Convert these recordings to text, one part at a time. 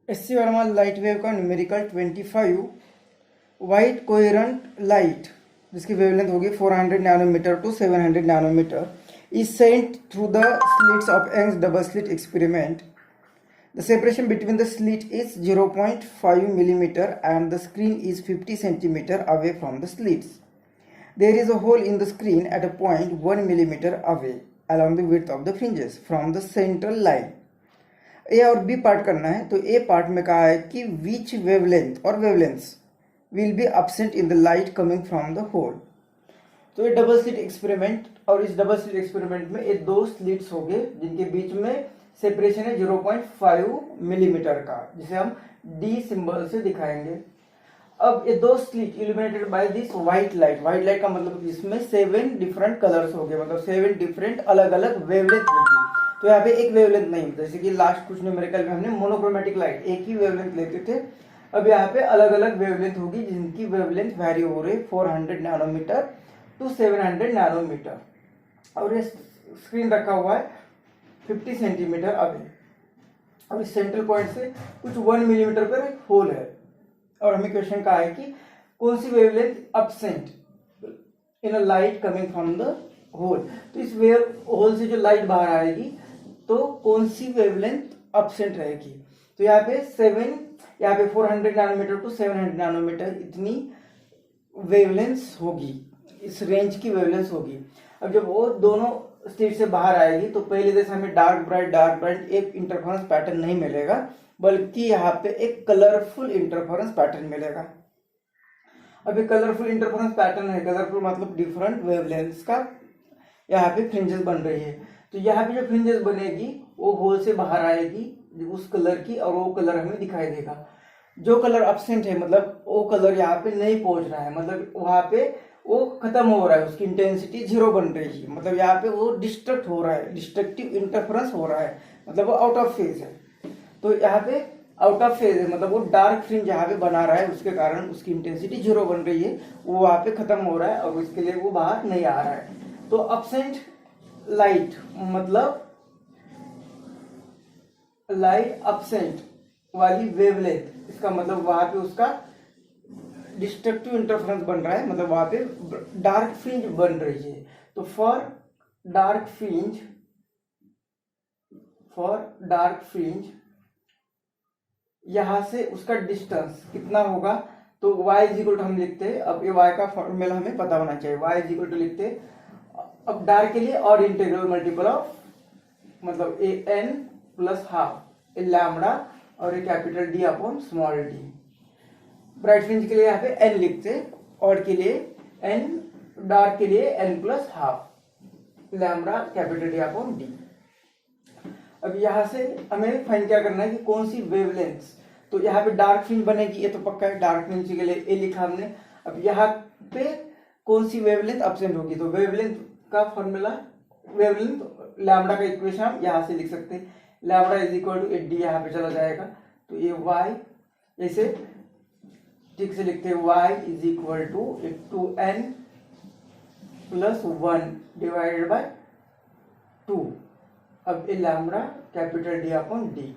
SC Verma light wave का numerical 25 white coherent light जिसकी wavelength होगी 400 nanometre to 700 nanometre is sent through the slits of Young's double slit experiment. The separation between the slit is 0.5 millimeter and the screen is 50 centimeter away from the slits. There is a hole in the screen at a point 1 millimeter away along the width of the fringes from the central line. ए और B part करना है. तो ए part में कहा है कि which wavelength और wavelengths will be absent in the light coming from the hole. तो ये डबल स्लिट एक्सपेरिमेंट, और इस डबल स्लिट एक्सपेरिमेंट में ये दो स्लिट्स हो गए जिनके बीच में सेपरेशन है 0.5 मिलीमीटर का, जिसे हम डी सिंबल से दिखाएंगे. अब ये दो slit illuminated by this white light. White light का मतलब इसमें 7 डिफरेंट कलर्स हो गए, मतलब 7 डिफरेंट अलग अलग वेवलेंथ होगी. तो यहाँ पे एक वेवलेंथ नहीं, जैसे कि लास्ट कुछ न्यूमेरिकल में हमने मोनोक्रोमेटिक लाइट एक ही वेवलेंथ लेते थे. अब यहाँ पे अलग अलग वेवलेंथ होगी जिनकी वेवलेंथ वैरी हो रही है 400 नैनोमीटर टू 700 नैनोमीटर. और ये स्क्रीन रखा हुआ है 50 सेंटीमीटर अवे. अब इस सेंट्रल पॉइंट से कुछ 1 मिलीमीटर पर एक होल है, और हमें क्वेश्चन कहा है कि कौन सी wavelength absent in a light coming from the hole. तो इस वेव होल से जो लाइट बाहर आएगी तो कौन सी वेवलेंथ absent रहेगी. तो यहाँ पे 400 नैनोमीटर टू 700 नैनोमीटर इतनी वेवलेंथ होगी, इस रेंज की वेवलेंथ होगी. अब जब वो दोनों स्टेट से बाहर आएगी तो पहले जैसे हमें डार्क ब्राइट एक इंटरफेरेंस पैटर्न नहीं मिलेगा, बल्कि यहाँ पे एक कलरफुल इंटरफेरेंस पैटर्न मिलेगा. अब ये कलरफुल इंटरफेरेंस पैटर्न है, कलरफुल मतलब डिफरेंट वेवलेंथ्स का यहाँ पे फ्रिंजेस बन रही है. तो यहाँ पे जो फ्रिंजेस बनेगी वो होल से बाहर आएगी उस कलर की, और वो कलर हमें दिखाई देगा. जो कलर absent है मतलब वो कलर यहाँ पे नहीं पहुंच रहा है, मतलब वहां पे वो खत्म हो रहा है, उसकी इंटेंसिटी 0 बन रही है, मतलब यहाँ पे वो डिस्ट्रक्ट हो रहा है, डिस्ट्रक्टिव इंटरफेरेंस हो रहा है, मतलब वो आउट ऑफ फेज है. तो यहाँ पे आउट ऑफ फेज है, मतलब वो डार्क फ्रिंज यहाँ पे बना रहा है, उसके कारण उसकी इंटेंसिटी 0 बन रही है, वो वहां पे खत्म हो रहा है और उसके लिए वो बाहर नहीं आ रहा है. तो absent लाइट मतलब लाइट absent वाली वेवलेंथ, इसका मतलब वहां पे उसका डिस्ट्रक्टिव इंटरफेरेंस बन रहा है, मतलब वहां पे डार्क फ्रिंज बन रही है. तो फॉर डार्क फ्रिंज यहां से उसका डिस्टेंस कितना होगा. तो y इज इक्वल टू हम लिखते हैं, अब ये y का फॉर्मूला हमें पता होना चाहिए. y इज इक्वल टू लिखते हैं अब डार्क के लिए और इंटीग्रल मल्टीपल ऑफ मतलब a n plus half a lambda और a capital D upon small d. Bright fringe के लिए यहाँ पे n लिखते, और के लिए n, डार्क के लिए n plus half lambda capital D upon D. अब यहाँ से हमें फाइंड क्या करना है कि कौन सी वेवलेंथ. तो यहाँ पे डार्क फ्रिंज बनेगी, ये तो पक्का है. डार्क फ्रिंज के लिए ए लिखा हमने. अब यहाँ पे कौन सी वेवलेंथ absent होगी. तो वेवलेंथ का फॉर्मूला, वेवलेंथ लैम्बडा का इक्वेशन हम यहाँ से लिख सकते हैं. Lambda is equal to A D यहाँ पे चला जाएगा. तो ये y ऐसे ठीक से लिखते हैं, y is equal to 2n plus 1 divided by 2. अब ये lambda capital D upon D.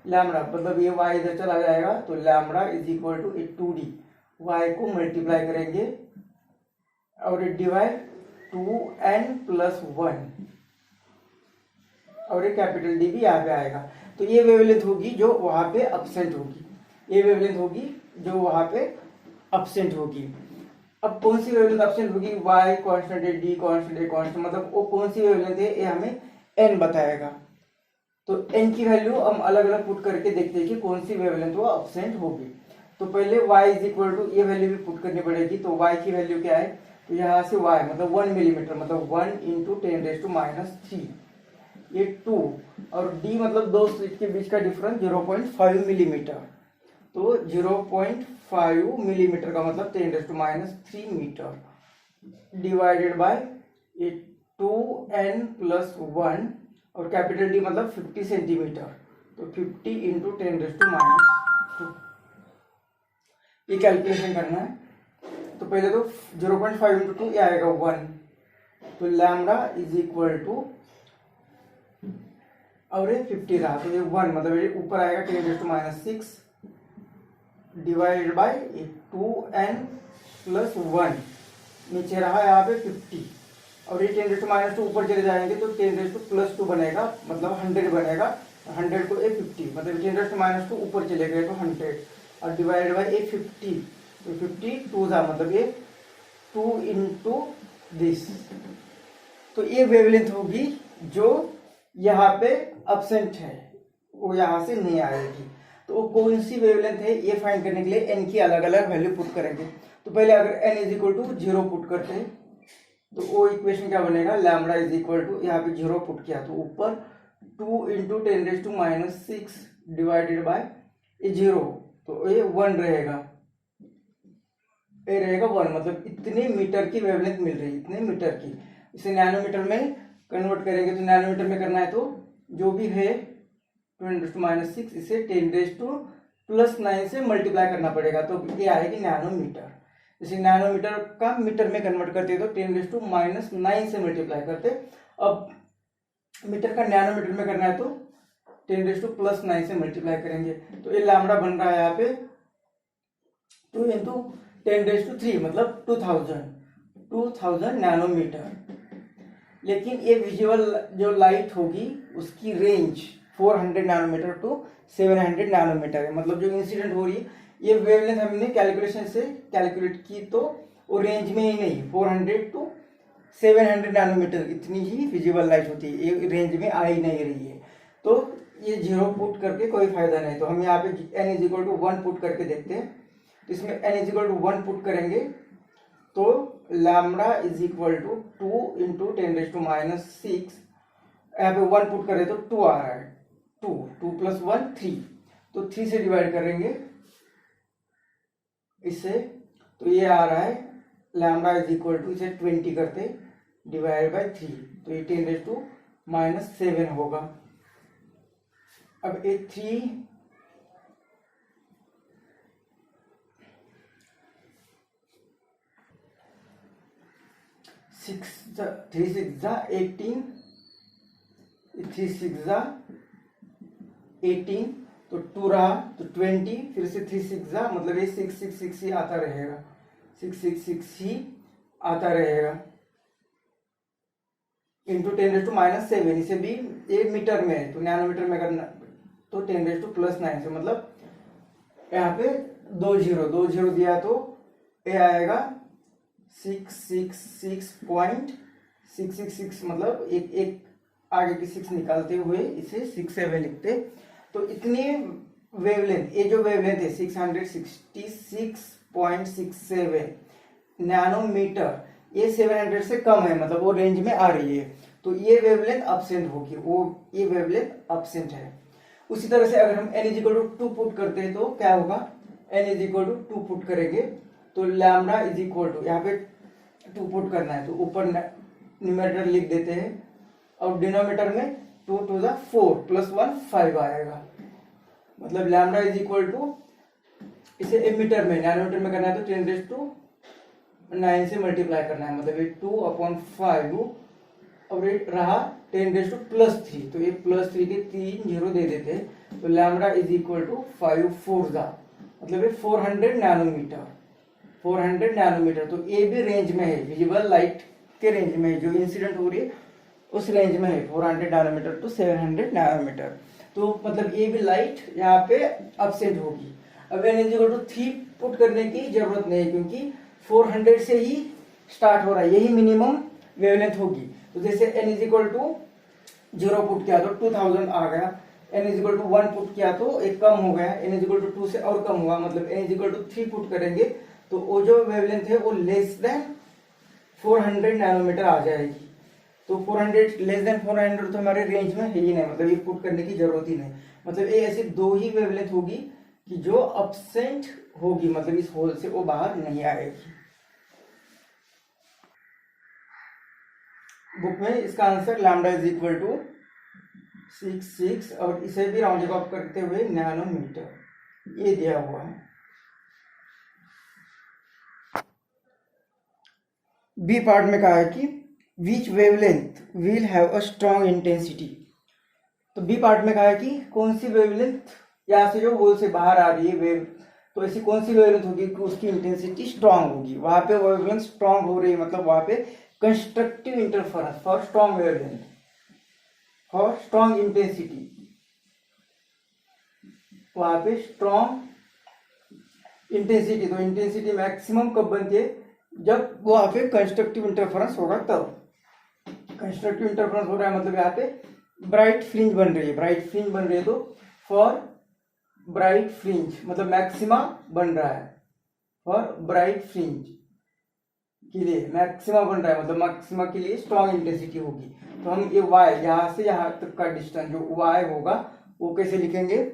Lambda मतलब ये y इधर चला जाएगा, तो lambda is equal to 2d. y को मल्टीप्लाई करेंगे और ये डिवाइड 2n प्लस 1, और ये कैपिटल डी भी यहाँ पे आएगा. तो ये वेवलेंथ होगी जो वहां पे absent होगी, ये वेवलेंथ होगी जो वहां पे absent होगी. अब कौन सी वेवलेंथ absent होगी. y कांस्टेंट है, d कांस्टेंट है, कांस्टेंट मतलब वो कौन सी वेवलेंथ है ये हमें n बताएगा. तो n की वैल्यू हम अलग अलग पुट करके देखते हैं कि कौन सी वेवलेंथ वो absent होगी. तो पहले y इज इक्वल टू ये वैल्यू भी पुट करनी पड़ेगी. तो y की वैल्यू क्या है. तो यहाँ से y मतलब 1 मिलीमीटर मतलब 1 इंटू 10⁻³ ये 2, और d मतलब दो स्लिट के बीच का डिफरेंस 0.5 मिलीमीटर. तो 0.5 मिलीमीटर का मतलब 10⁻³ metre divided by 2n plus 1, और कैपिटल डी मतलब 50 सेंटीमीटर. तो 50 इंटू 10⁻². ये कैलकुलेशन करना है. तो पहले तो 0.5 इंटू 2 ये आएगा 1. तो लैम्बडा इज इक्वल टू और ये 50 रहा, तो ये 1 मतलब ये ऊपर आएगा 10⁻6 डिवाइडेड बाई 2n+1, नीचे रहा यहाँ पे 50, और ये 10⁻2 ऊपर चले जाएंगे तो 10⁻2 बनेगा, मतलब 100 बनेगा। 100 को 50 मतलब 10⁻2 ऊपर चले गए तो 100, और डिवाइडेड बाई 50, तो 50 2 था, मतलब ये 2 इंटू दिस। तो ये वेवलेंथ होगी जो यहाँ पे अब्सेंट है, वो यहाँ से नहीं आएगी। तो वो कौन सी वेवलेंथ है ये फाइंड करने के लिए n की अलग अलग वैल्यू पुट करेंगे। तो पहले अगर n is equal to 0 put करते हैं तो वो इक्वेशन क्या बनेगा, लैम्बडा इज इक्वल टू, यहाँ पे 0 पुट किया तो ऊपर 2 इंटू 10⁻6 डिवाइडेड बाय ये 0, तो ये 1 रहेगा, ये रहेगा 1, मतलब इतने मीटर की वेवलेंथ मिल रही है, इतने मीटर की। इसे नैनोमीटर में कन्वर्ट करेंगे तो नैनोमीटर में करना है तो जो भी है 10⁻6 इसे 10⁻9 से मल्टीप्लाई करना पड़ेगा, तो ये आएगी नैनोमीटर। जैसे नैनोमीटर का मीटर में कन्वर्ट करते तो 10⁻9 से मल्टीप्लाई करते, अब मीटर का नैनोमीटर में करना है तो 10⁻9 से मल्टीप्लाई करेंगे, तो ये लैम्बडा बन रहा है यहाँ पे 2 इंटू 10⁻3 मतलब 2000 नैनोमीटर। लेकिन ये विजुअल जो लाइट होगी उसकी रेंज 400 नैनोमीटर टू 700 नैनोमीटर है, मतलब जो इंसिडेंट हो रही है ये वेवलेंथ हमने कैलकुलेशन से कैलकुलेट की तो वो रेंज में ही नहीं, 400 टू 700 नैनोमीटर इतनी ही विजुअल लाइट होती है, ये रेंज में आ ही नहीं रही है। तो ये 0 पुट करके कोई फायदा नहीं, तो हम यहाँ पे n is equal to 1 put करके देखते हैं। तो इसमें n is equal to 1 put करेंगे तो lambda is equal to 2 into 10⁻6, यहाँ पे 1 पुट करें तो 2 आ रहा है, 2 प्लस 1 3, तो 3 से डिवाइड करेंगे इससे, तो ये आ रहा है लैम्बडा इज इक्वल टू, इसे 20 करते डिवाइड बाय 3, तो ये 10⁻7 होगा। अब ये 3 6 3 6 18, 3 6 18, तो 2 रहा तो 20, फिर से 3 6 मतलब ये 6 6 6 ही आता रहेगा, 6 6 6 ही आता रहेगा, इंटू 10⁻7, इसे भी ये मीटर में है तो नैनोमीटर में करना तो 10⁻9 से, मतलब यहाँ पे 2 0 दिया तो ये आएगा 666.666, मतलब एक आगे की 6 निकालते हुए इसे 67 लिखते, तो इतनी वेवलेंथ, ये जो वेवलेंथ है 666.67 नैनोमीटर, ये 700 से कम है, मतलब वो रेंज में आ रही है, तो ये वेवलेंथ अब्सेंट होगी, वो ये वेवलेंथ अब्सेंट है। उसी तरह से अगर हम n is equal to 2 put करते हैं तो क्या होगा, n is equal to 2 put करेंगे तो लैम्बडा इज इक्वल टू, यहाँ पे 2 पुट करना है तो ऊपर न्यूमरेटर लिख देते हैं और डिनोमिनेटर में 2 2 4 प्लस 1 5 आएगा, मतलब लैम्बडा इज इक्वल टू, इसे मीटर में नैनोमीटर में करना है तो 10⁻9 से मल्टीप्लाई करना है, मतलब ये 2/5 और ये रहा 10⁻+3, तो ये +3 के 3 0 दे देते हैं, तो लैम्बडा इज इक्वल टू 5 4 मतलब ये 400 नैनोमीटर, 400 नैनोमीटर। तो ये भी रेंज में है, विजिबल लाइट के रेंज में है, जो इंसिडेंट हो रही है उस रेंज में है 400 नैनोमीटर टू 700 नैनोमीटर। तो मतलब ये भी लाइट यहाँ पे अब्सेंट होगी। अब n is equal to 3 put करने की जरूरत नहीं क्योंकि 400 से ही स्टार्ट हो रहा है, यही मिनिमम वेवलेंथ होगी। तो जैसे n is equal to 0 put किया तो 2000 आ गया, n is equal to 1 put किया तो एक कम हो गया, n इज इक्वल टू 2 से और कम हुआ, मतलब n is equal to 3 put करेंगे तो वो जो वेवलेंथ है वो लेस देन 400 नैनोमीटर आ जाएगी। तो 400 लेस देन 400 तो हमारे रेंज में है ही नहीं, मतलब ये पुट करने की जरूरत ही नहीं, मतलब ये ऐसी 2 ही वेवलेंथ होगी कि जो अब्सेंट होगी, मतलब इस होल से वो बाहर नहीं आएगी। बुक में इसका answer lambda is equal to 66 और इसे भी राउंड ऑफ करते हुए नैनोमीटर ये दिया हुआ है। बी पार्ट में कहा है कि which wavelength will have a strong intensity, तो बी पार्ट में कहा है कि कौन सी वेवलेंथ यहाँ से जो होल से बाहर आ रही है वेव, तो ऐसी कौन सी वेवलेंथ होगी कि उसकी इंटेंसिटी स्ट्रांग होगी। वहां पे वेवलेंथ स्ट्रांग हो रही है, मतलब वहां पे constructive interference for strong wavelength for strong intensity, वहां पे स्ट्रांग इंटेंसिटी। तो इंटेंसिटी मैक्सिमम कब बनती है, जब वहां पे कंस्ट्रक्टिव इंटरफेरेंस होगा तब। कंस्ट्रक्टिव इंटरफेरेंस हो रहा है मतलब यहाँ पे ब्राइट फ्रिंज बन रही है, ब्राइट फ्रिंज बन रही है, तो फॉर ब्राइट फ्रिंज मतलब मैक्सिमा बन रहा है, फॉर ब्राइट फ्रिंज के लिए मैक्सिमा बन रहा है, मतलब मैक्सिमा के लिए स्ट्रॉन्ग इंटेंसिटी होगी। तो हम ये y यहां से यहां तक का डिस्टेंस जो y होगा वो कैसे लिखेंगे,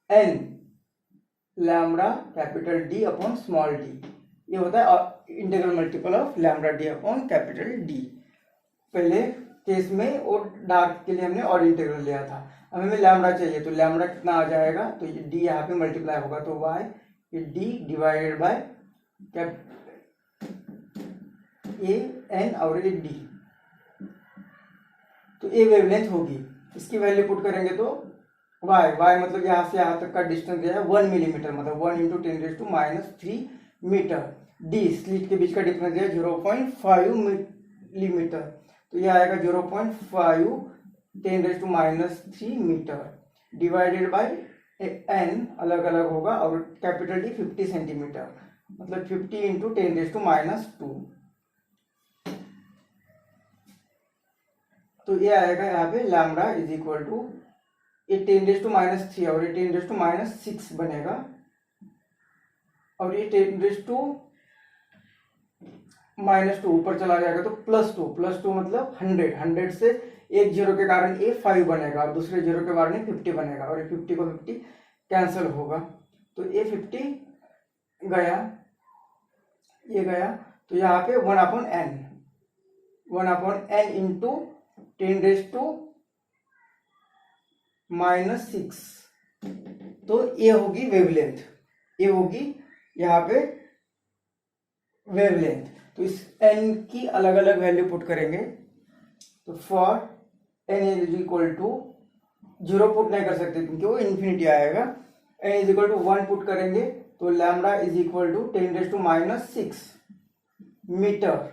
n lambda capital D upon small d, ये होता है integral multiple of lambda d upon capital D। पहले केस में और डार्क के लिए हमने और इंटीग्रल लिया था, अब हमें लैम्बडा चाहिए, तो लैम्बडा कितना आ जाएगा, तो ये d यहाँ पे मल्टीप्लाई होगा, तो y ये d divided by A N और ए डी, तो ए वेवलेंथ होगी। इसकी वैल्यू पुट करेंगे तो y मतलब यहाँ से यहाँ तक का डिस्टेंस दिया है 1 मिलीमीटर, मतलब 1 इंटू 10⁻³ मीटर। d स्लिट के बीच का डिफरेंस दिया है 0.5 मिलीमीटर, तो ये आएगा 0.5 10⁻³ मीटर डिवाइडेड बाय n अलग अलग होगा, और कैपिटल D 50 सेंटीमीटर, मतलब 50 इंटू 10⁻²। तो ये आएगा यहाँ पे लैम्बडा इज इक्वल टू ये 10⁻³ और ये 10⁻6 बनेगा, और ये 10⁻² ऊपर चला जाएगा तो +2 मतलब 100 से एक जीरो के कारण ये 5 बनेगा और दूसरे जीरो के कारण 50 बनेगा, और ये 50 को 50 कैंसिल होगा, तो ये 50 गया, ये गया, तो यहाँ पे 1/n इंटू 10⁻⁻6, तो ये होगी वेवलेंथ, ये होगी यहाँ पे वेवलेंथ। तो इस n की अलग अलग वैल्यू पुट करेंगे, तो for n is equal to 0 put नहीं कर सकते क्योंकि वो इन्फिनिटी आएगा, n is equal to 1 put करेंगे तो lambda is equal to 10⁻6 metre.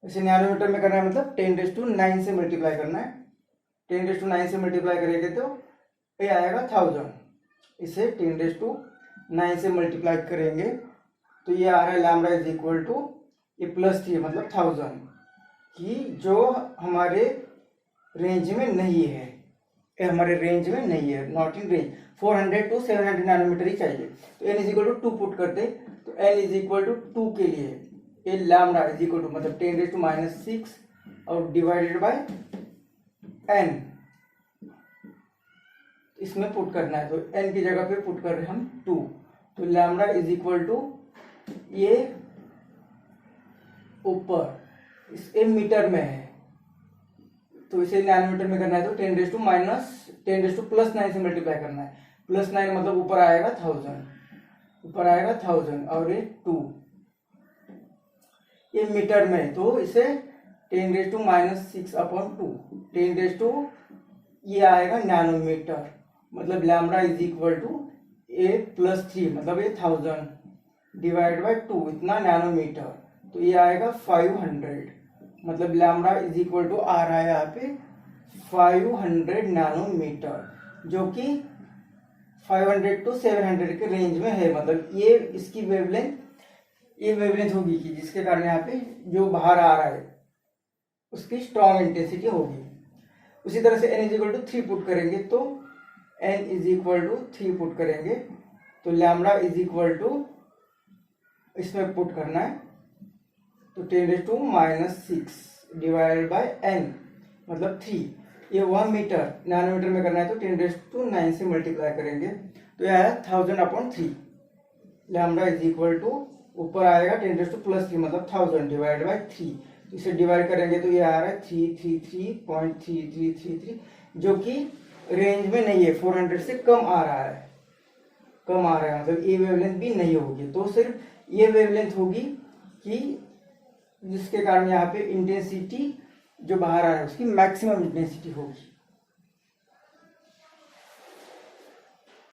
इसे नैनोमीटर में करना है, मतलब 10⁹ से मल्टीप्लाई करना है, 10⁹ से मल्टीप्लाई करेंगे तो ये आएगा 1000, इसे 10⁹ से मल्टीप्लाई करेंगे तो ये आ रहा है लैम्बडा इज इक्वल टू ये +3 मतलब 1000 की, जो हमारे रेंज में नहीं है, ये हमारे रेंज में नहीं है, not in range. 400 to 700 nanometre ही चाहिए, तो n is equal to 2 put करते, तो n इज इक्वल टू 2 के लिए ये लैम्बडा इज इक्वल टू मतलब 10⁻6 और डिवाइडेड बाय n, इसमें पुट करना है, तो n की जगह पे पुट कर रहे हैं हम 2, तो लैम्बडा इज इक्वल टू ये ऊपर इस मीटर में है, तो इसे नैनोमीटर में करना है तो 10⁻10⁻9 से मल्टीप्लाई करना है, +9 मतलब ऊपर आएगा 1000 और ये 2 ये मीटर में, तो इसे 10⁻6 अपॉन 2 10 ये आएगा नैनोमीटर, मतलब लैम्बडा इज इक्वल टू ए +3 मतलब ये 1000 डिवाइड बाय 2 इतना नैनोमीटर, तो ये आएगा 500, मतलब लैम्बडा इज इक्वल टू आ रहा है यहाँ पे 500 नैनोमीटर, जो कि 500 to 700 के रेंज में है, मतलब ये इसकी वेवलेंथ होगी कि जिसके कारण यहाँ पे जो बाहर आ रहा है उसकी स्ट्रॉन्ग इंटेंसिटी होगी। उसी तरह से n is equal to 3 put करेंगे, तो n is equal to 3 put करेंगे तो लैम्बडा इज इक्वल टू इसमें पुट करना है, तो 10⁻6 डिवाइडेड बाय n मतलब 3, ये 1 मीटर नैनोमीटर में करना है तो 10⁹ से मल्टीप्लाई करेंगे, तो यह है 1000/3, लैम्बडा इज इक्वल टू ऊपर आएगा 10⁻3 मतलब 1000 डिवाइडेड बाय 3, तो इसे डिवाइड करेंगे तो ये आ रहा है 333.3333, जो कि रेंज में नहीं है, 400 से कम आ रहा है, मतलब ये वेवलेंथ भी नहीं होगी, तो सिर्फ ये वेवलेंथ होगी कि जिसके कारण यहाँ पे इंटेंसिटी जो बाहर आ रहा है उसकी मैक्सिमम इंटेंसिटी होगी।